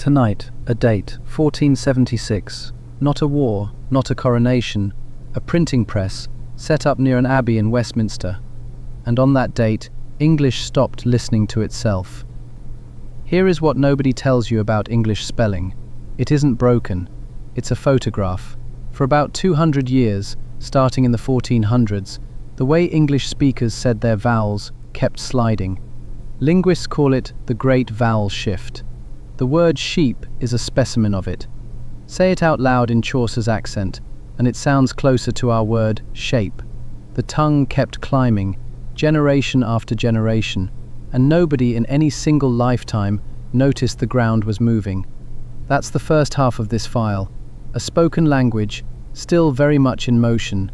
Tonight, a date, 1476. Not a war, not a coronation, a printing press set up near an abbey in Westminster. And on that date, English stopped listening to itself. Here is what nobody tells you about English spelling. It isn't broken. It's a photograph. For about 200 years, starting in the 1400s, the way English speakers said their vowels kept sliding. Linguists call it the Great Vowel Shift. The word sheep is a specimen of it. Say it out loud in Chaucer's accent, and it sounds closer to our word shape. The tongue kept climbing, generation after generation, and nobody in any single lifetime noticed the ground was moving. That's the first half of this file, a spoken language, still very much in motion.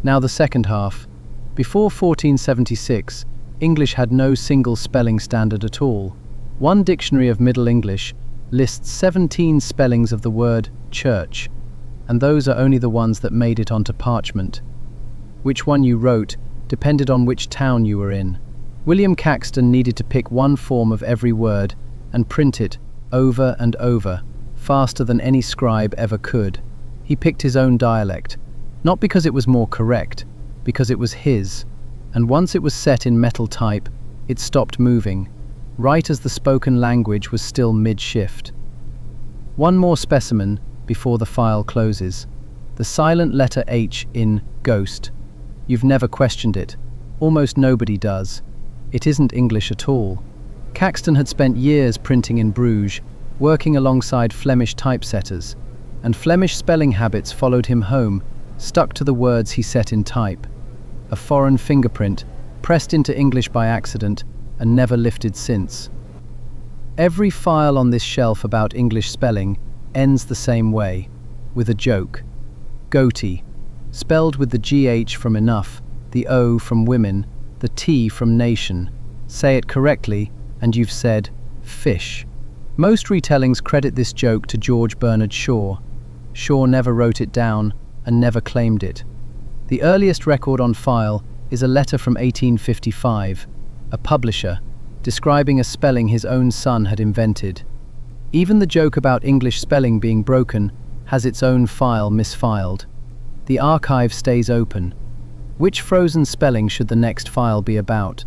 Now the second half. Before 1476, English had no single spelling standard at all. One dictionary of Middle English lists 17 spellings of the word church, and those are only the ones that made it onto parchment. Which one you wrote depended on which town you were in. William Caxton needed to pick one form of every word and print it over and over, faster than any scribe ever could. He picked his own dialect, not because it was more correct, because it was his, and once it was set in metal type, it stopped moving, right as the spoken language was still mid-shift. One more specimen before the file closes. The silent letter H in ghost. You've never questioned it. Almost nobody does. It isn't English at all. Caxton had spent years printing in Bruges, working alongside Flemish typesetters, and Flemish spelling habits followed him home, stuck to the words he set in type. A foreign fingerprint, pressed into English by accident, and never lifted since. Every file on this shelf about English spelling ends the same way, with a joke. Ghoti, spelled with the GH from enough, the O from women, the T from nation. Say it correctly, and you've said fish. Most retellings credit this joke to George Bernard Shaw. Shaw never wrote it down and never claimed it. The earliest record on file is a letter from 1855, a publisher, describing a spelling his own son had invented. Even the joke about English spelling being broken has its own file misfiled. The archive stays open. Which frozen spelling should the next file be about?